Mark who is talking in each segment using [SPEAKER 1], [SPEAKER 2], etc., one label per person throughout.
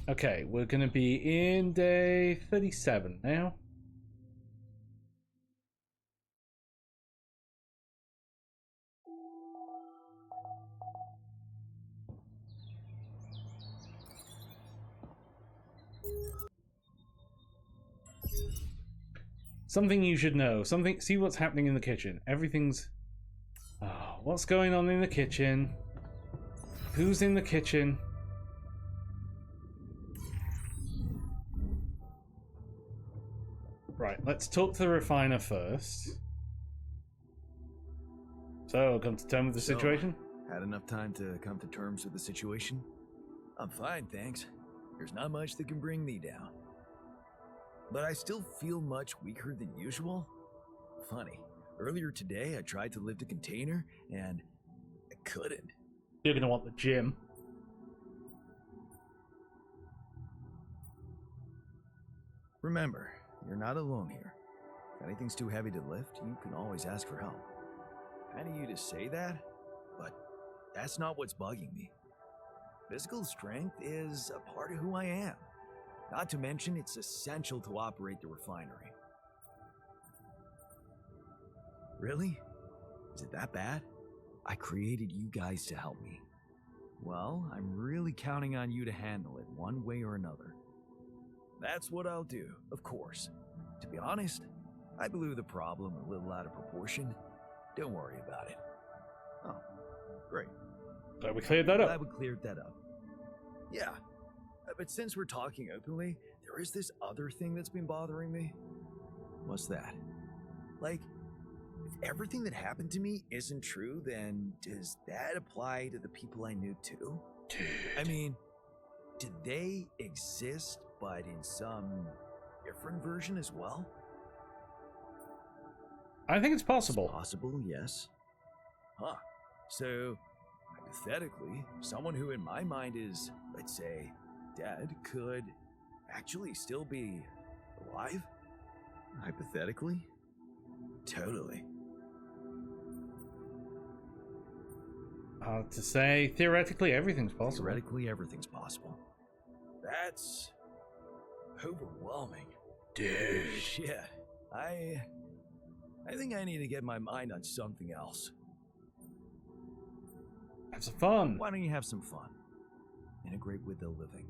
[SPEAKER 1] Okay, we're going to be in day 37 now. Something you should know. Something. See what's happening in the kitchen. Everything's... Oh, what's going on in the kitchen? Who's in the kitchen? Right, let's talk to the refiner first. So, come to terms with the situation?
[SPEAKER 2] Had enough time to come to terms with the situation? I'm fine, thanks. There's not much that can bring me down. But I still feel much weaker than usual. Funny, earlier today I tried to lift a container, and I couldn't.
[SPEAKER 1] You're gonna want the gym.
[SPEAKER 2] Remember, you're not alone here. If anything's too heavy to lift, you can always ask for help. Kind of you to say that, but that's not what's bugging me. Physical strength is a part of who I am. Not to mention, it's essential to operate the refinery. Really? Is it that bad? I created you guys to help me. Well, I'm really counting on you to handle it one way or another. That's what I'll do, of course. To be honest, I blew the problem a little out of proportion. Don't worry about it. Oh, great.
[SPEAKER 1] Glad we cleared that up.
[SPEAKER 2] Glad we cleared that up. Yeah, but since we're talking openly, there is this other thing that's been bothering me. What's that? Like, if everything that happened to me isn't true, then does that apply to the people I knew too?
[SPEAKER 1] Dude.
[SPEAKER 2] I mean, did they exist, but in some different version as well?
[SPEAKER 1] I think it's possible.
[SPEAKER 2] It's possible, yes. Huh. So, hypothetically, someone who in my mind is, let's say, dead could actually still be alive? Hypothetically? Totally.
[SPEAKER 1] To say, theoretically, everything's possible.
[SPEAKER 2] Theoretically, everything's possible. That's overwhelming.
[SPEAKER 1] Dude.
[SPEAKER 2] Shit. I think I need to get my mind on something else.
[SPEAKER 1] Have some fun.
[SPEAKER 2] Why don't you have some fun? Integrate with the living.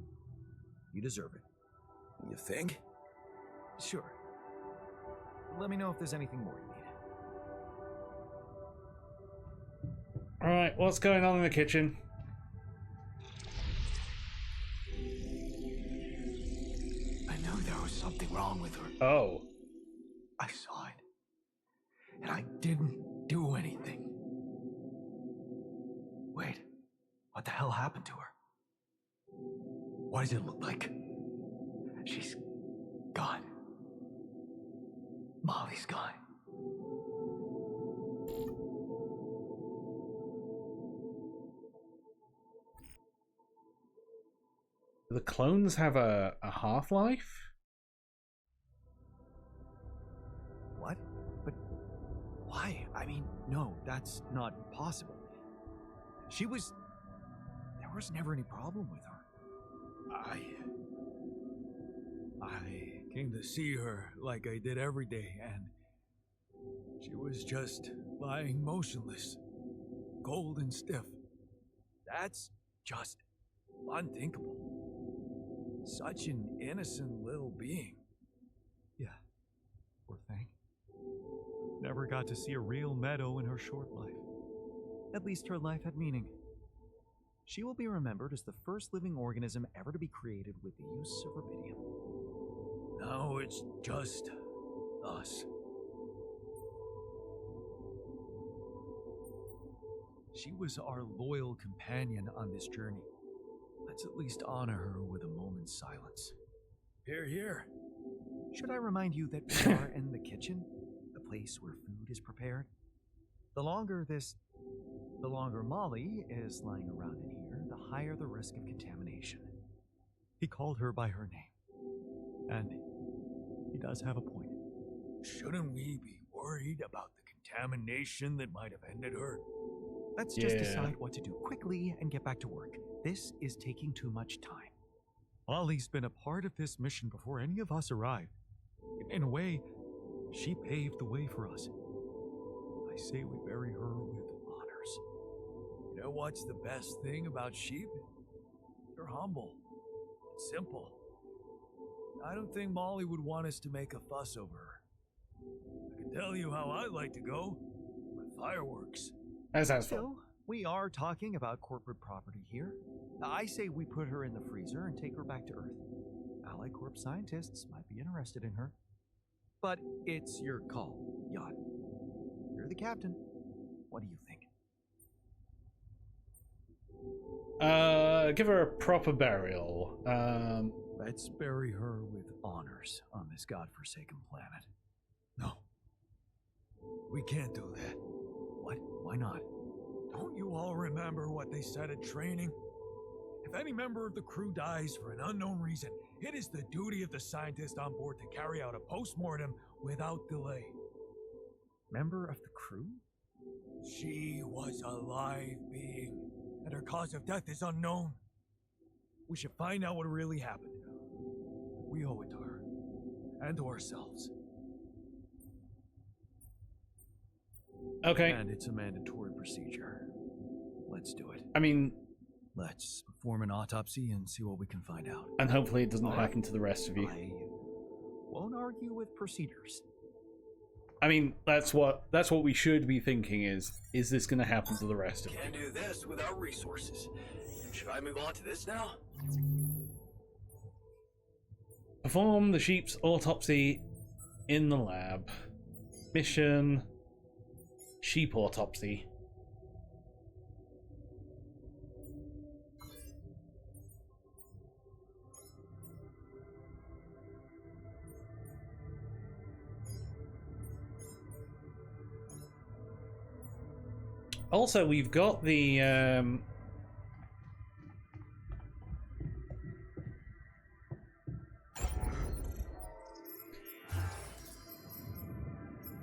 [SPEAKER 2] You deserve it. You think? Sure. Let me know if there's anything more you need.
[SPEAKER 1] Alright, what's going on in the kitchen?
[SPEAKER 3] I knew there was something wrong with her.
[SPEAKER 1] Oh.
[SPEAKER 3] I saw it. And I didn't do anything. Wait, what the hell happened to her? What does it look like? She's gone. Molly's gone.
[SPEAKER 1] Do the clones have a half-life?
[SPEAKER 2] What? But why? I mean, no, that's not possible. There was never any problem with her. I came to see her like I did every day, and she was just lying motionless, cold and stiff. That's just unthinkable. Such an innocent little being.
[SPEAKER 3] Yeah, poor thing. Never got to see a real meadow in her short life.
[SPEAKER 4] At least her life had meaning. She will be remembered as the first living organism ever to be created with the use of rubidium.
[SPEAKER 2] Now it's just us. She was our loyal companion on this journey. Let's at least honor her with a moment's silence. Hear, hear.
[SPEAKER 4] Should I remind you that we are in the kitchen, the place where food is prepared? The longer Molly is lying around in here, the higher the risk of contamination.
[SPEAKER 3] He called her by her name. And he does have a point.
[SPEAKER 2] Shouldn't we be worried about the contamination that might have ended her?
[SPEAKER 4] Let's just decide what to do quickly and get back to work. This is taking too much time. Ollie's been a part of this mission before any of us arrived. In a way, she paved the way for us. I say we bury her with honors.
[SPEAKER 2] You know what's the best thing about sheep? They're humble and simple. I don't think Molly would want us to make a fuss over her. I can tell you how I like to go. With fireworks.
[SPEAKER 1] That sounds fun.
[SPEAKER 4] Still, we are talking about corporate property here. I say we put her in the freezer and take her back to Earth. Allied Corp scientists might be interested in her. But it's your call, Yacht. You're the captain. What do you think?
[SPEAKER 1] Give her a proper burial.
[SPEAKER 2] Let's bury her with honors on this godforsaken planet. No. We can't do that.
[SPEAKER 4] What? Why not?
[SPEAKER 2] Don't you all remember what they said at training? If any member of the crew dies for an unknown reason, it is the duty of the scientist on board to carry out a post-mortem without delay.
[SPEAKER 4] Member of the crew?
[SPEAKER 2] She was a live being, and her cause of death is unknown. We should find out what really happened. We owe it to her, and to ourselves.
[SPEAKER 1] Okay.
[SPEAKER 2] And it's a mandatory procedure. Let's do it.
[SPEAKER 1] I mean,
[SPEAKER 2] Let's perform an autopsy and see what we can find out.
[SPEAKER 1] and hopefully it doesn't happen to the rest of you.
[SPEAKER 4] I won't argue with procedures.
[SPEAKER 1] I mean, that's what we should be thinking is this going to happen to the rest of you?
[SPEAKER 3] Can't do this without resources. Should I move on to this now?
[SPEAKER 1] Perform the sheep's autopsy in the lab. Mission: sheep autopsy. Also, we've got the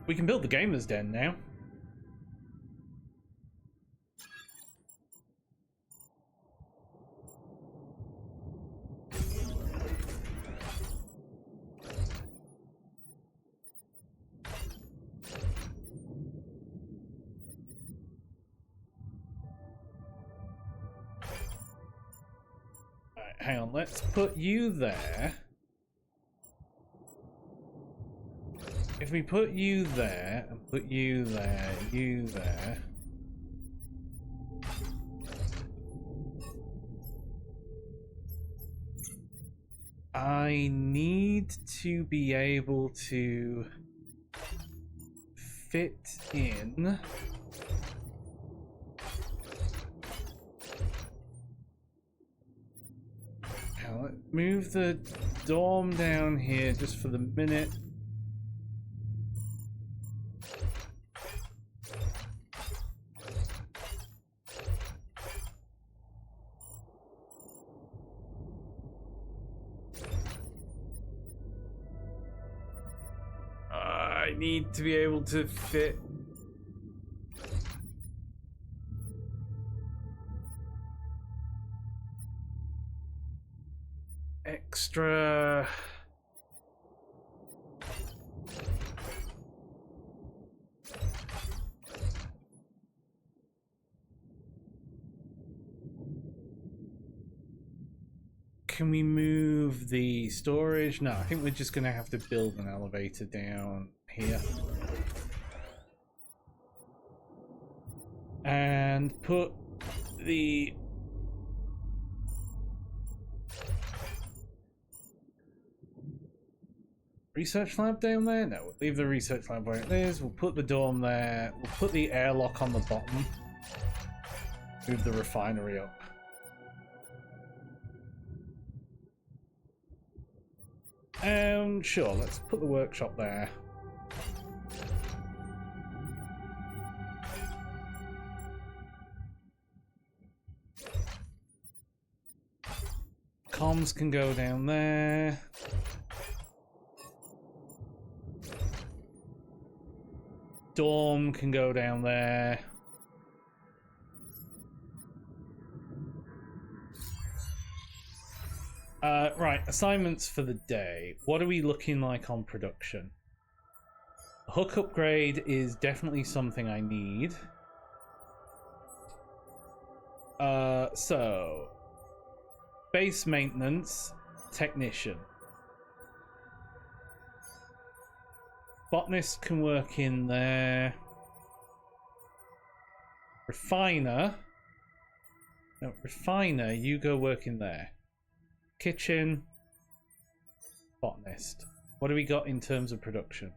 [SPEAKER 1] we can build the gamer's den now. Alright, hang on, let's put you there. If we put you there, and put you there, you there. I need to be able to fit in now, let's move the dorm down here just for the minute. I need to be able to fit extra. Can we move the storage? No, I think we're just gonna have to build an elevator down here. And put the research lab down there? No, we'll leave the research lab where it is. We'll put the dorm there. We'll put the airlock on the bottom. Move the refinery up. Sure, let's put the workshop there. Comms can go down there. Dorm can go down there. Right, assignments for the day. What are we looking like on production? Hook upgrade is definitely something I need. So base maintenance technician. Botanist can work in there. Refiner. No, refiner, you go work in there. Kitchen. Botanist. What do we got in terms of production?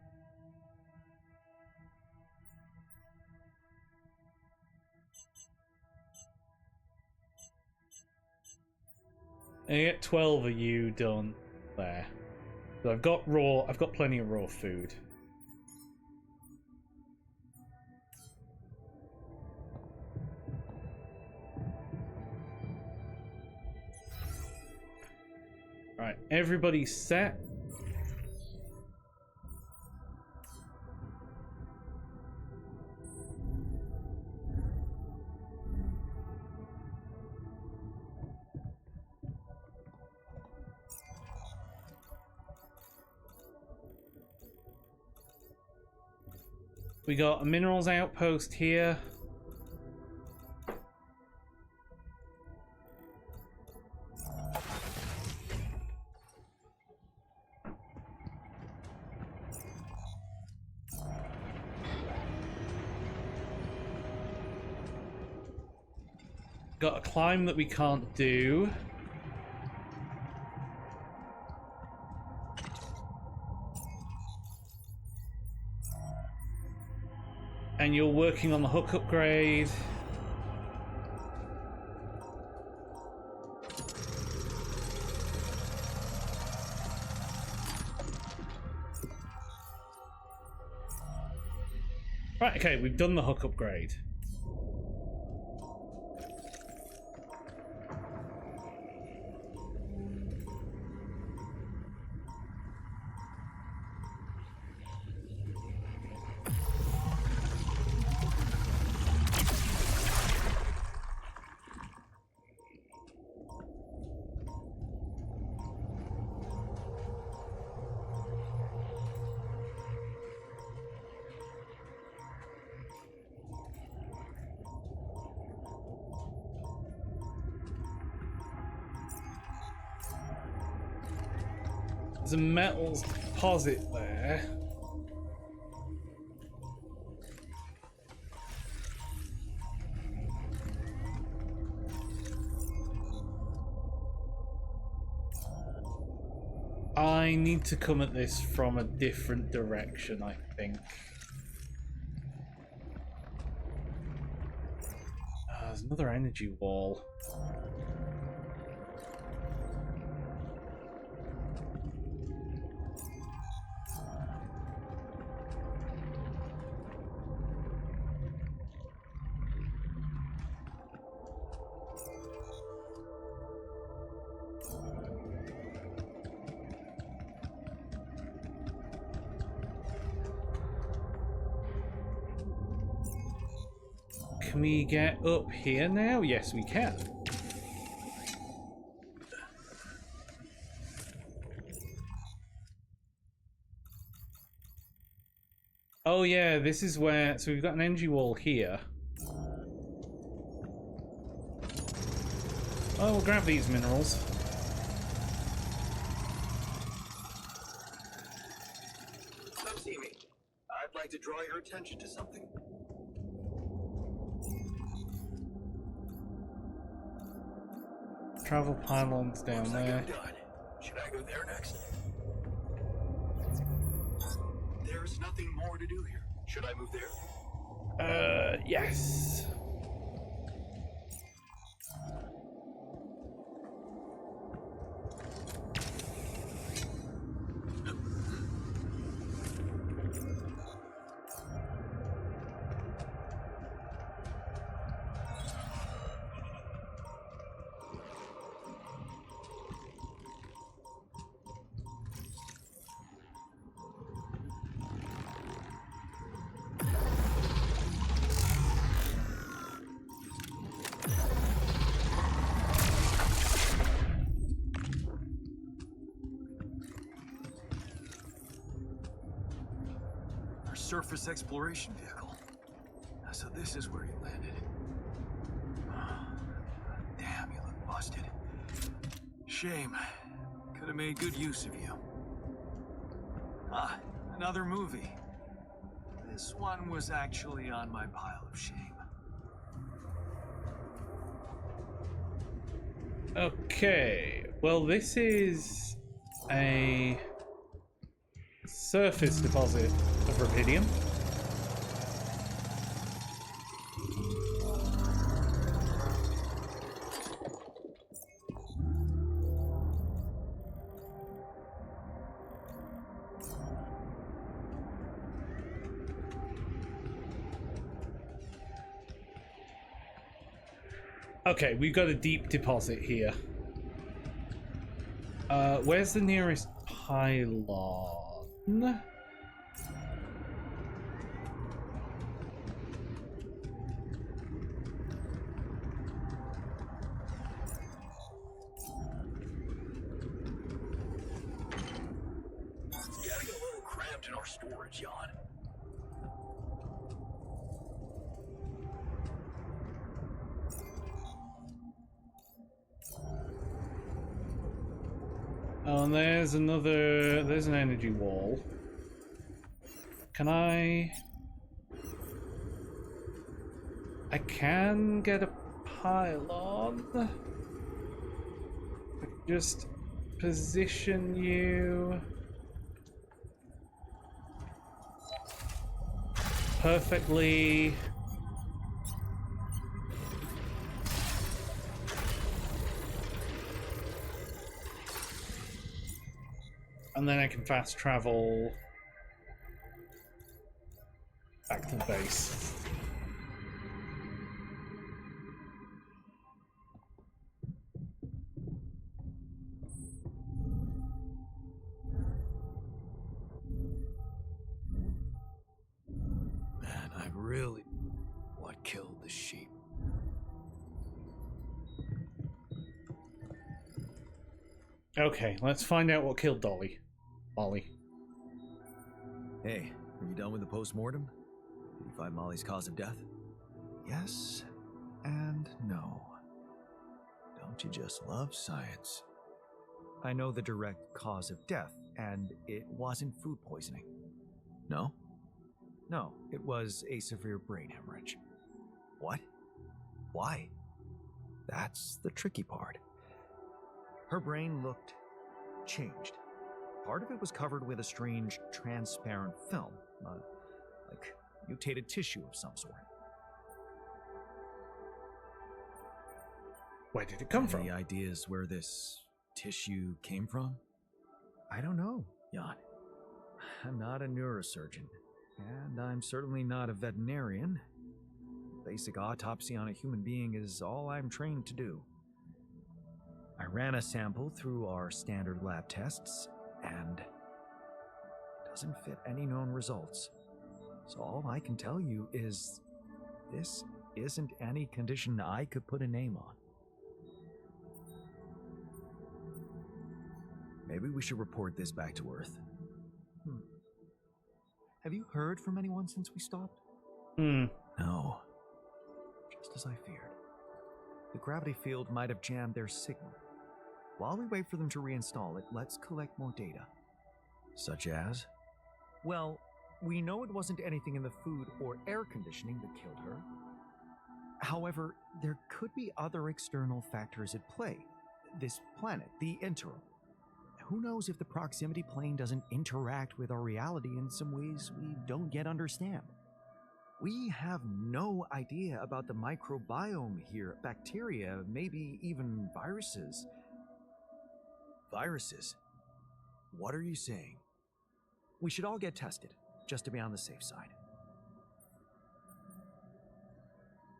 [SPEAKER 1] I get 12 of you done there. So I've got plenty of raw food. Right, everybody's set. We got a minerals outpost here. Got a climb that we can't do. And you're working on the hook upgrade. Right, okay, we've done the hook upgrade. There's a metals deposit there. I need to come at this from a different direction, I think. There's another energy wall. Can we get up here now? Yes, we can. Oh yeah, this is where... So we've got an energy wall here. Oh, we'll grab these minerals.
[SPEAKER 3] Come see me. I'd like to draw your attention to something.
[SPEAKER 1] Travel pylons down
[SPEAKER 3] Looks like
[SPEAKER 1] there.
[SPEAKER 3] I'm done. Should I go there next? There's nothing more to do here. Should I move there?
[SPEAKER 1] Yes.
[SPEAKER 2] surface exploration vehicle. So this is where you landed. Damn, you look busted. Shame. Could have made good use of you. Ah, another movie. This one was actually on my pile of shame.
[SPEAKER 1] Okay, well this is a surface deposit of rubidium. Okay, we've got a deep deposit here. Where's the nearest pylon?
[SPEAKER 2] It's getting a little cramped in our storage, Jan.
[SPEAKER 1] Oh, and there's an energy wall. Can I can get a pylon. Just position you perfectly. And then I can fast travel back to the base.
[SPEAKER 2] Man, I really... What killed the sheep?
[SPEAKER 1] Okay, let's find out what killed Dolly. Molly.
[SPEAKER 2] Hey, are you done with the post-mortem? Did you find Molly's cause of death?
[SPEAKER 4] Yes and no.
[SPEAKER 2] Don't you just love science?
[SPEAKER 4] I know the direct cause of death, and it wasn't food poisoning.
[SPEAKER 2] No?
[SPEAKER 4] No, it was a severe brain hemorrhage.
[SPEAKER 2] What? Why? That's the tricky part.
[SPEAKER 4] Her brain looked changed. Part of it was covered with a strange, transparent film, like mutated tissue of some sort.
[SPEAKER 1] Where did it come from?
[SPEAKER 2] Any ideas where this tissue came from?
[SPEAKER 4] I don't know.
[SPEAKER 2] Jan.
[SPEAKER 4] I'm not a neurosurgeon, and I'm certainly not a veterinarian. Basic autopsy on a human being is all I'm trained to do. I ran a sample through our standard lab tests, and it doesn't fit any known results. So all I can tell you is this isn't any condition I could put a name on.
[SPEAKER 2] Maybe we should report this back to Earth.
[SPEAKER 4] Have you heard from anyone since we stopped?
[SPEAKER 2] No.
[SPEAKER 4] Just as I feared. The gravity field might have jammed their signal. While we wait for them to reinstall it, let's collect more data.
[SPEAKER 2] Such as?
[SPEAKER 4] Well, we know it wasn't anything in the food or air conditioning that killed her. However, there could be other external factors at play. This planet, the interim. Who knows if the proximity plane doesn't interact with our reality in some ways we don't yet understand? We have no idea about the microbiome here, bacteria, maybe even viruses.
[SPEAKER 2] Viruses? What are you saying?
[SPEAKER 4] We should all get tested, just to be on the safe side.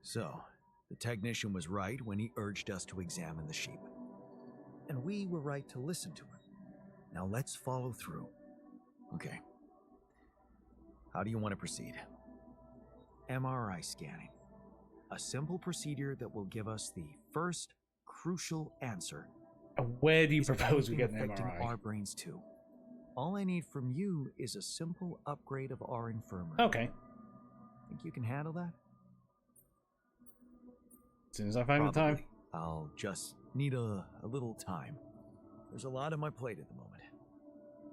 [SPEAKER 2] So, the technician was right when he urged us to examine the sheep.
[SPEAKER 4] And we were right to listen to him.
[SPEAKER 2] Now let's follow through. Okay. How do you want to proceed?
[SPEAKER 4] MRI scanning. A simple procedure that will give us the first crucial answer.
[SPEAKER 1] Where do you
[SPEAKER 4] Is
[SPEAKER 1] propose we
[SPEAKER 4] anything
[SPEAKER 1] get an
[SPEAKER 4] affecting
[SPEAKER 1] MRI?
[SPEAKER 4] our brains too? All I need from you is a simple upgrade of our infirmary.
[SPEAKER 1] Okay.
[SPEAKER 4] Think you can handle that?
[SPEAKER 1] As soon as I find the time.
[SPEAKER 4] Probably. I'll just need a little time. There's a lot on my plate at the moment.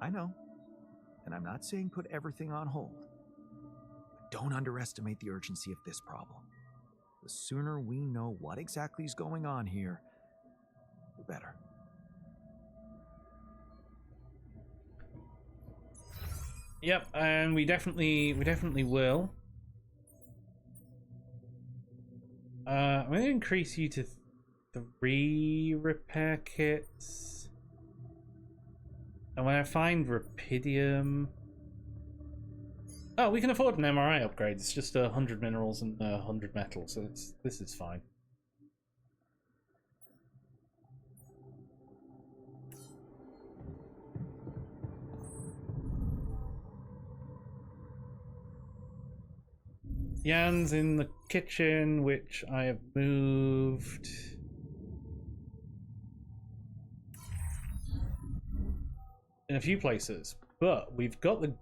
[SPEAKER 4] I know. And I'm not saying put everything on hold. But don't underestimate the urgency of this problem. The sooner we know what exactly is going on here, the better.
[SPEAKER 1] Yep, and we definitely will. I'm going to increase you to 3 repair kits. And when I find Rapidium... Oh, we can afford an MRI upgrade. It's just 100 minerals and 100 metal, so this is fine. Jan's in the kitchen, which I have moved. In a few places, but we've got the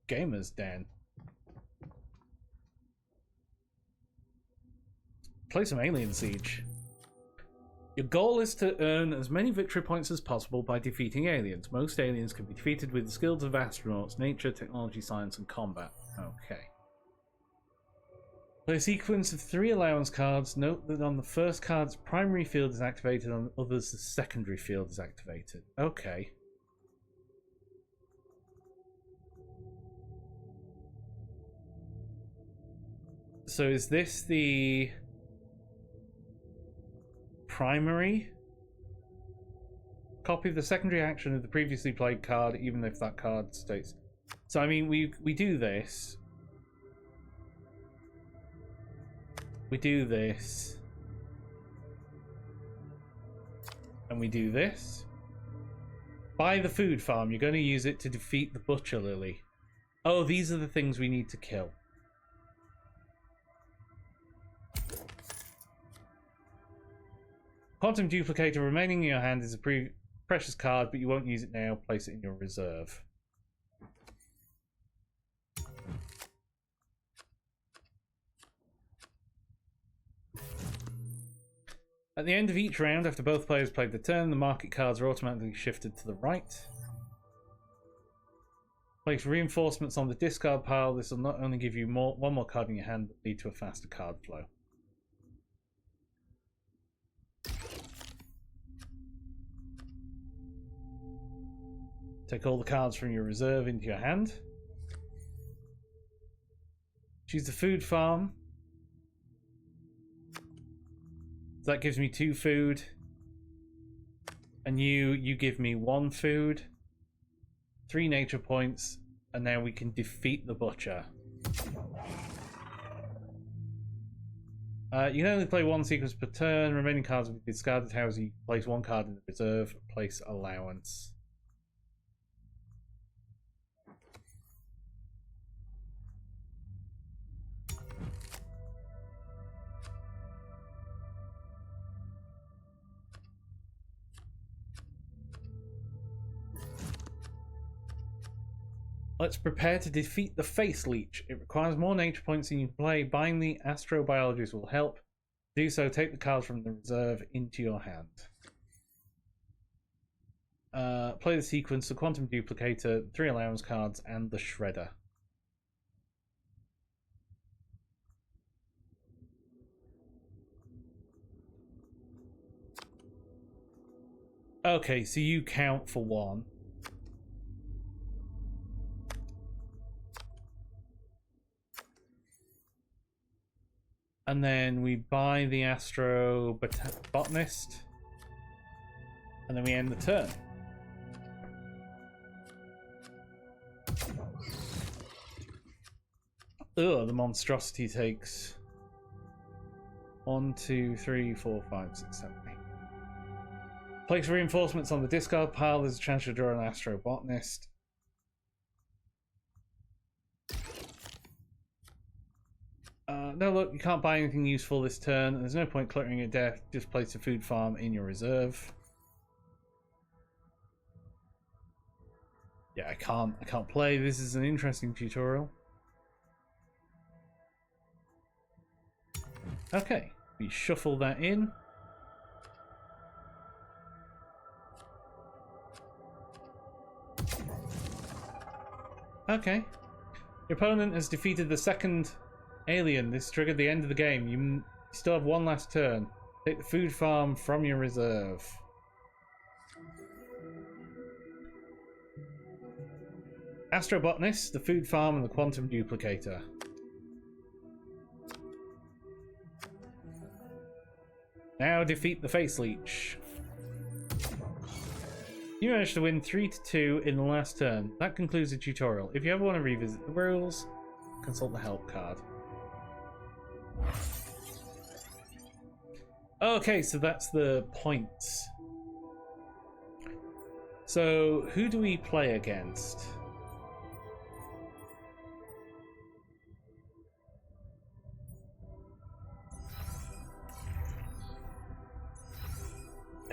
[SPEAKER 1] gamers den. Play some Alien Siege. Your goal is to earn as many victory points as possible by defeating aliens. Most aliens can be defeated with the skills of astronauts, nature, technology, science, and combat. Okay. Play a sequence of 3 allowance cards. Note that on the first card's primary field is activated, on the others the secondary field is activated. Okay. So is this the primary? Copy the secondary action of the previously played card, even if that card states. So I mean, we do this. We do this. And we do this. Buy the food farm. You're going to use it to defeat the butcher lily. Oh, these are the things we need to kill. Quantum Duplicator remaining in your hand is a precious card, but you won't use it now. Place it in your reserve. At the end of each round, after both players played the turn, the market cards are automatically shifted to the right. Place reinforcements on the discard pile. This will not only give you one more card in your hand, but lead to a faster card flow. Take all the cards from your reserve into your hand. Choose the food farm. That gives me 2 food. And you give me 1 food. 3 nature points. And now we can defeat the butcher. You can only play 1 sequence per turn. Remaining cards will be discarded. However, you place 1 card in the reserve. Place allowance. Let's prepare to defeat the Face Leech. It requires more nature points than you play. Buying the astrobiologist will help. To do so, take the cards from the reserve into your hand. Play the sequence, the Quantum Duplicator, 3 allowance cards, and the Shredder. Okay, so you count for 1. And then we buy the Astro Botanist. And then we end the turn. Ugh, the monstrosity takes 1, 2, 3, 4, 5, 6, 7, 8. Place reinforcements on the discard pile. There's a chance to draw an Astro Botanist. No, look, you can't buy anything useful this turn. There's no point cluttering your deck. Just place a food farm in your reserve. Yeah, I can't play. This is an interesting tutorial. Okay, we shuffle that in. Okay. Your opponent has defeated the second alien. This triggered the end of the game. You still have one last turn. Take the food farm from your reserve. Astrobotanist, the food farm, and the quantum duplicator. Now defeat the face leech. You managed to win 3-2 in the last turn. That concludes the tutorial. If you ever want to revisit the rules, consult the help card. Okay, so that's the points. So, who do we play against?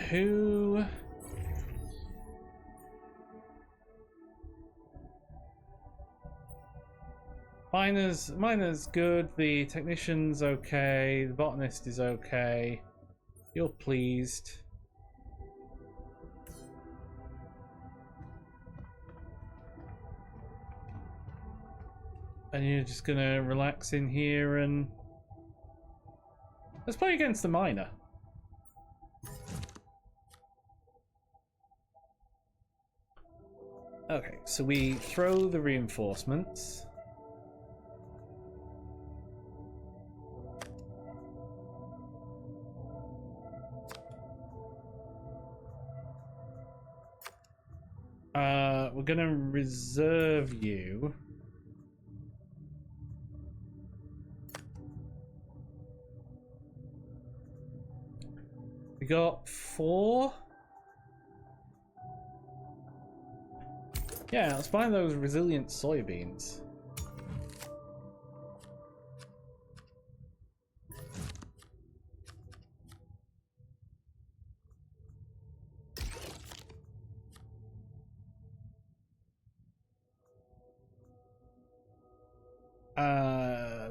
[SPEAKER 1] Who... Miner's good, the technician's okay, the botanist is okay. You're pleased. And you're just gonna relax in here and... Let's play against the miner. Okay, so we throw the reinforcements. We're gonna reserve you. We got 4. Yeah, let's buy those resilient soybeans.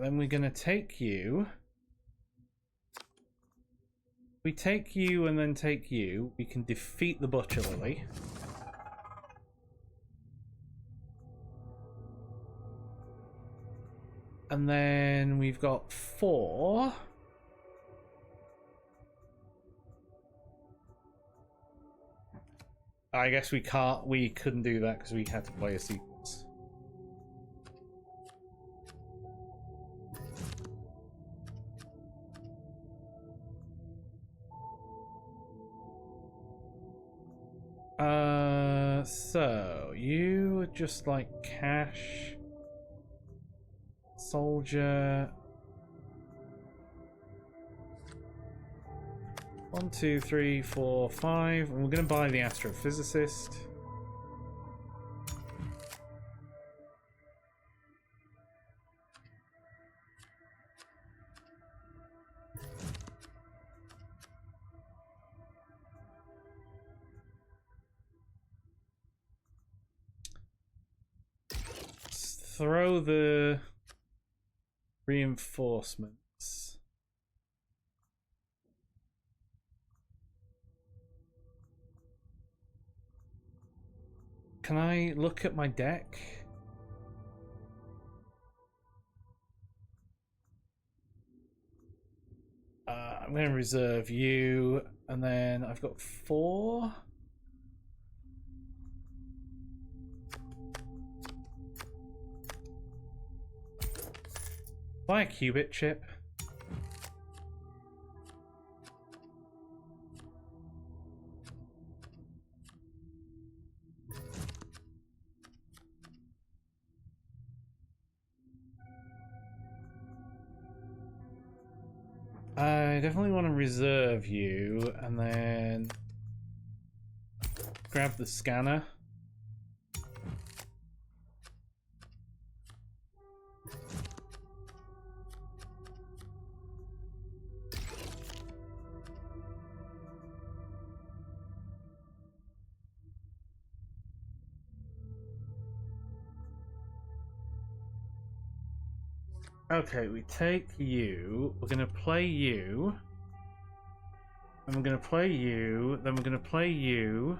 [SPEAKER 1] Then we're gonna take you. We take you and then take you. We can defeat the Butcher Lily. And then we've got 4. I guess we couldn't do that because we had to play a sequence. So you just like cash, soldier. 1, 2, 3, 4, 5, and we're gonna buy the astrophysicist. Throw the reinforcements. Can I look at my deck? I'm going to reserve you, and then I've got 4. Buy a qubit chip. I definitely want to reserve you and then grab the scanner. Okay, we take you. We're gonna play you. And we're gonna play you. Then we're gonna play you.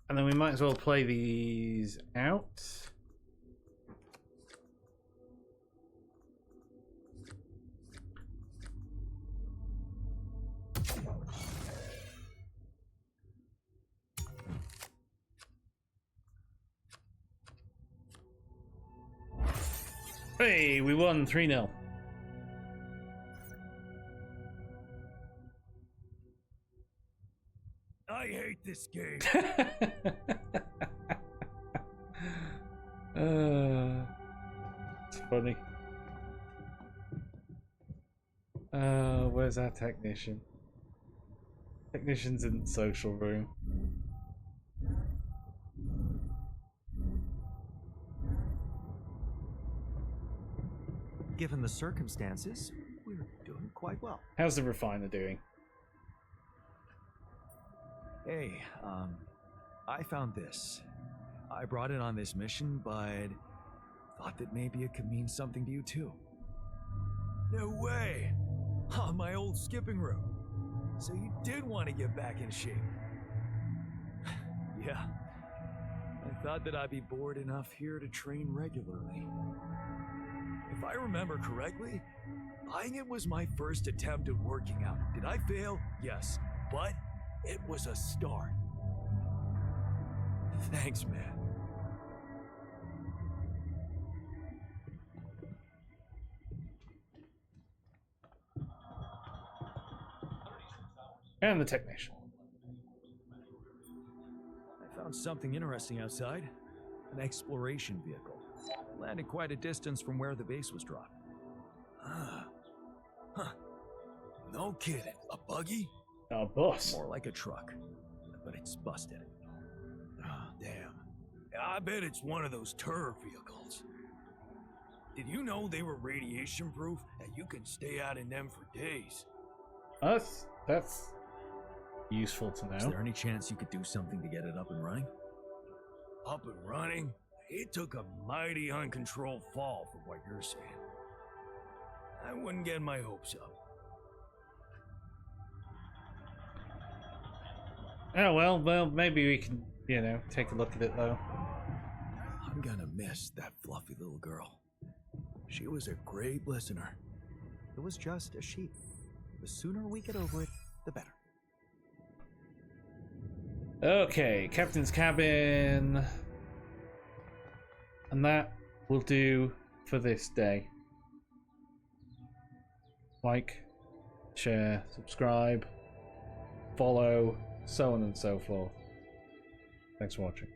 [SPEAKER 1] And then we might as well play these out. Hey, we won 3-0.
[SPEAKER 2] I hate this game.
[SPEAKER 1] It's funny. Where's our technician? Technician's in the social room.
[SPEAKER 4] Given the circumstances, we're doing quite well.
[SPEAKER 1] How's the refiner doing?
[SPEAKER 2] Hey, I found this. I brought it on this mission, but thought that maybe it could mean something to you too. No way! On my old skipping rope. So you did want to get back in shape. Yeah. I thought that I'd be bored enough here to train regularly. If I remember correctly, buying it was my first attempt at working out. Did I fail? Yes. But it was a start. Thanks, man.
[SPEAKER 1] And the technician.
[SPEAKER 2] I found something interesting outside. An exploration vehicle. Landed quite a distance from where the base was dropped. Huh. No kidding. A buggy?
[SPEAKER 1] Our boss.
[SPEAKER 2] More like a truck. But it's busted. Ah, damn. I bet it's one of those turf vehicles. Did you know they were radiation proof and you can stay out in them for days?
[SPEAKER 1] That's useful to know.
[SPEAKER 2] Is there any chance you could do something to get it up and running? Up and running? It took a mighty uncontrolled fall from what you're saying. I wouldn't get my hopes up.
[SPEAKER 1] Oh, well, maybe we can, take a look at it, though.
[SPEAKER 2] I'm gonna miss that fluffy little girl. She was a great listener.
[SPEAKER 4] It was just a sheep. The sooner we get over it, the better.
[SPEAKER 1] Okay, captain's cabin. And that will do for this day. Like, share, subscribe, follow, so on and so forth. Thanks for watching.